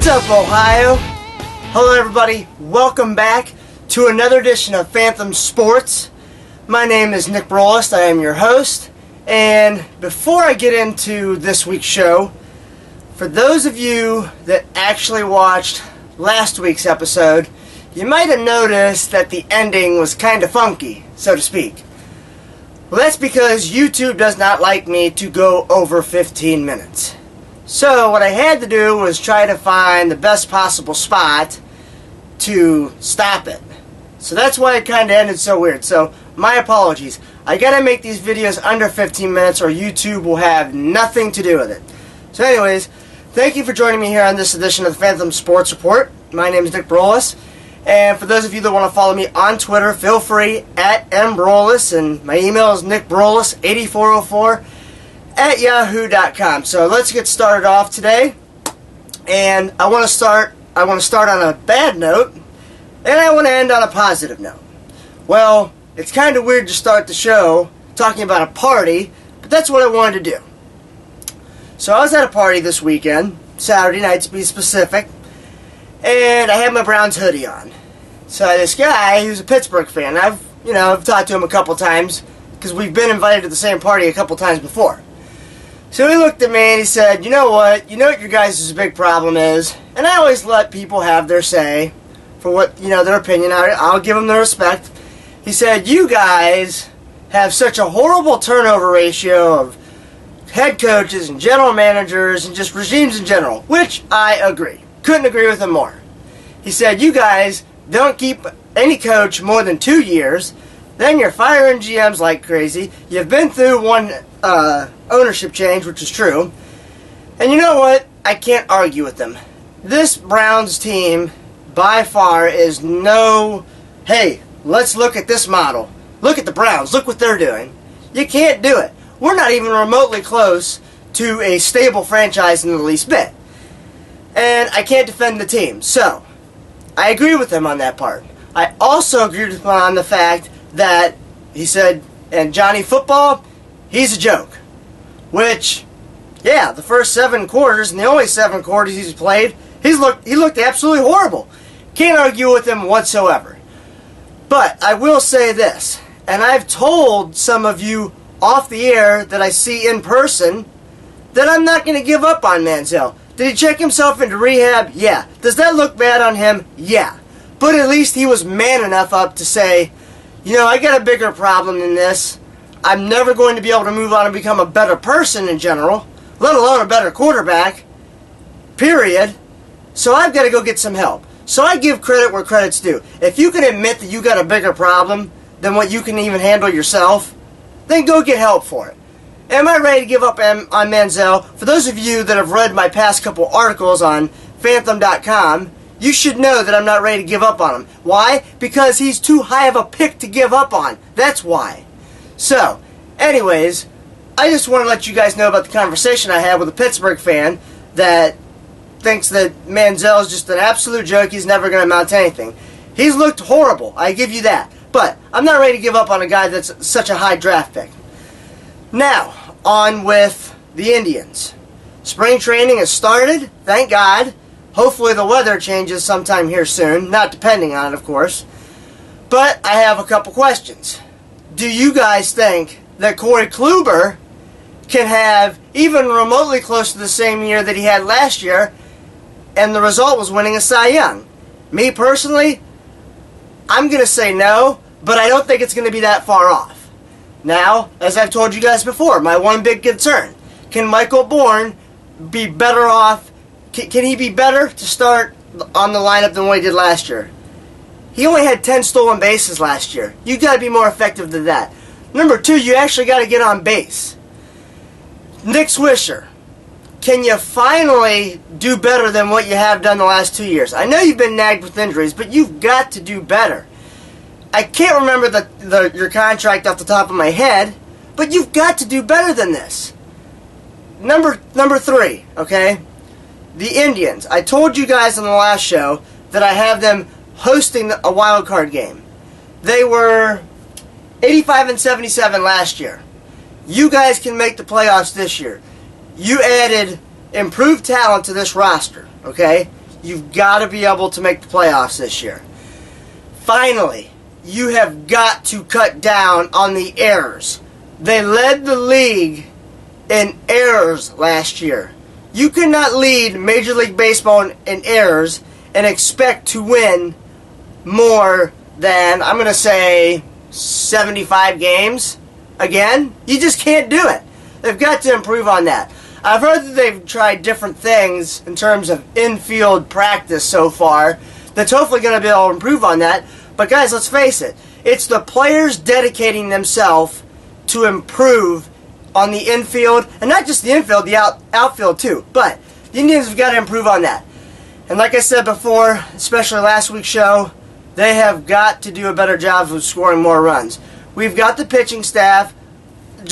What's up, Ohio? Hello, everybody. Welcome back to another edition of Fanthem Sports. My name is Nick Brolis. I am your host. And before I get into this week's show, for those of you that actually watched last week's episode, you might have noticed that the ending was kind of funky, so to speak. Well, that's because YouTube does not like me to go over 15 minutes. So what I had to do was try to find the best possible spot to stop it. So that's why it kind of ended so weird. So my apologies. I gotta make these videos under 15 minutes or YouTube will have nothing to do with it. So anyways, thank you for joining me here on this edition of the Fanthem Sports Report. My name is Nick Brolis. And for those of you that want to follow me on Twitter, feel free at mbrolis. And my email is nickbrolis8404 at yahoo.com. So let's get started off today. And I want to start on a bad note, and I want to end on a positive note. Well, it's kind of weird to start the show talking about a party, but that's what I wanted to do. So I was at a party this weekend, Saturday night to be specific, and I had my Browns hoodie on. So this guy, who's a Pittsburgh fan, I've talked to him a couple times because we've been invited to the same party a couple times before. So he looked at me and he said, you know what your guys' big problem is, and I always let people have their say for what, their opinion. I'll give them the respect. He said, you guys have such a horrible turnover ratio of head coaches and general managers and just regimes in general, which I agree. Couldn't agree with him more. He said, you guys don't keep any coach more than 2 years, then you're firing GMs like crazy. You've been through one ownership change, which is true. And you know what? I can't argue with them. This Browns team, by far, is no, hey, let's look at this model. Look at the Browns. Look what they're doing. You can't do it. We're not even remotely close to a stable franchise in the least bit. And I can't defend the team. So, I agree with him on that part. I also agree with him on the fact that he said, and Johnny Football, he's a joke. Which, yeah, the first 7 quarters, and the only 7 quarters he's played, he looked absolutely horrible. Can't argue with him whatsoever. But I will say this, and I've told some of you off the air that I see in person that I'm not going to give up on Manziel. Did he check himself into rehab? Yeah. Does that look bad on him? Yeah. But at least he was man enough up to say, I got a bigger problem than this. I'm never going to be able to move on and become a better person in general, let alone a better quarterback, period. So I've got to go get some help. So I give credit where credit's due. If you can admit that you got a bigger problem than what you can even handle yourself, then go get help for it. Am I ready to give up on Manziel? For those of you that have read my past couple articles on fanthem.com, you should know that I'm not ready to give up on him. Why? Because he's too high of a pick to give up on. That's why. So, anyways, I just want to let you guys know about the conversation I had with a Pittsburgh fan that thinks that Manziel is just an absolute joke. He's never going to amount to anything. He's looked horrible. I give you that. But I'm not ready to give up on a guy that's such a high draft pick. Now, on with the Indians. Spring training has started, thank God. Hopefully the weather changes sometime here soon, not depending on it, of course. But I have a couple questions. Do you guys think that Corey Kluber can have even remotely close to the same year that he had last year, and the result was winning a Cy Young? Me personally, I'm going to say no, but I don't think it's going to be that far off. Now, as I've told you guys before, my one big concern, can Michael Bourne be better off? Can he be better to start on the lineup than what he did last year? He only had 10 stolen bases last year. You got to be more effective than that. Number 2, you actually got to get on base. Nick Swisher, can you finally do better than what you have done the last 2 years? I know you've been nagged with injuries, but you've got to do better. I can't remember your contract off the top of my head, but you've got to do better than this. Number 3, okay? The Indians. I told you guys on the last show that I have them hosting a wild card game. They were 85-77 last year. You guys can make the playoffs this year. You added improved talent to this roster, okay? you've got to be able to make the playoffs this year. Finally, you have got to cut down on the errors. They led the league in errors last year. You cannot lead Major League Baseball in errors and expect to win more than, I'm going to say, 75 games again. You just can't do it. They've got to improve on that. I've heard that they've tried different things in terms of infield practice so far that's hopefully going to be able to improve on that. But guys, let's face it. It's the players dedicating themselves to improve on the infield, and not just the infield, the outfield too. But the Indians have got to improve on that. And like I said before, especially last week's show, they have got to do a better job of scoring more runs. We've got the pitching staff, and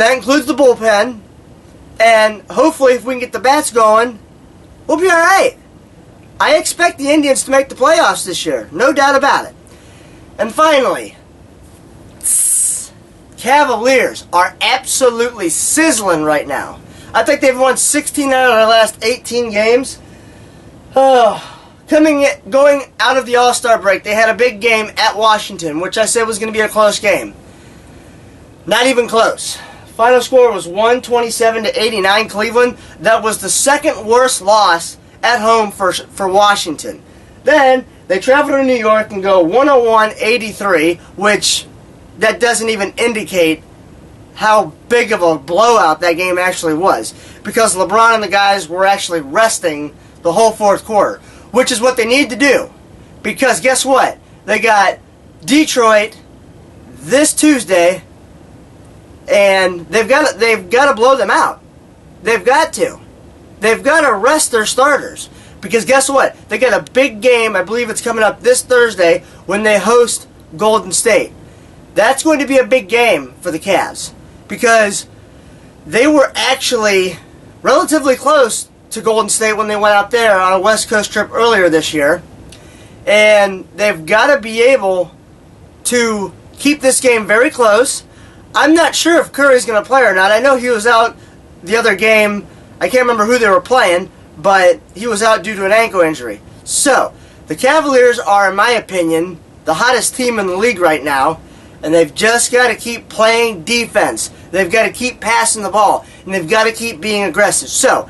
that includes the bullpen, and hopefully if we can get the bats going, we'll be alright. I expect the Indians to make the playoffs this year, no doubt about it. And finally, Cavaliers are absolutely sizzling right now. I think they've won 16 out of their last 18 games. Going out of the All-Star break, they had a big game at Washington, which I said was going to be a close game. Not even close. Final score was 127-89 Cleveland. That was the second worst loss at home for Washington. Then they travel to New York and go 101-83, which that doesn't even indicate how big of a blowout that game actually was, because LeBron and the guys were actually resting the whole fourth quarter, which is what they need to do, because guess what? They got Detroit this Tuesday, and they've got to blow them out. They've got to rest their starters, because guess what? They got a big game. I believe it's coming up this Thursday when they host Golden State. That's going to be a big game for the Cavs, because they were actually relatively close to Golden State when they went out there on a West Coast trip earlier this year. And they've got to be able to keep this game very close. I'm not sure if Curry's going to play or not. I know he was out the other game. I can't remember who they were playing, but he was out due to an ankle injury. So, the Cavaliers are, in my opinion, the hottest team in the league right now. And they've just got to keep playing defense. They've got to keep passing the ball. And they've got to keep being aggressive. So,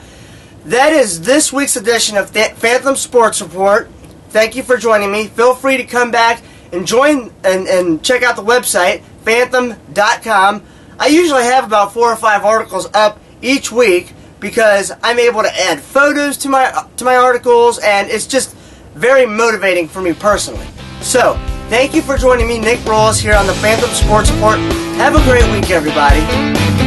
that is this week's edition of Fanthem Sports Report. Thank you for joining me. Feel free to come back and join and check out the website, fanthem.com. I usually have about 4 or 5 articles up each week because I'm able to add photos to my articles, and it's just very motivating for me personally. So, thank you for joining me, Nick Rolls, here on the Fanthem Sports Report. Have a great week, everybody.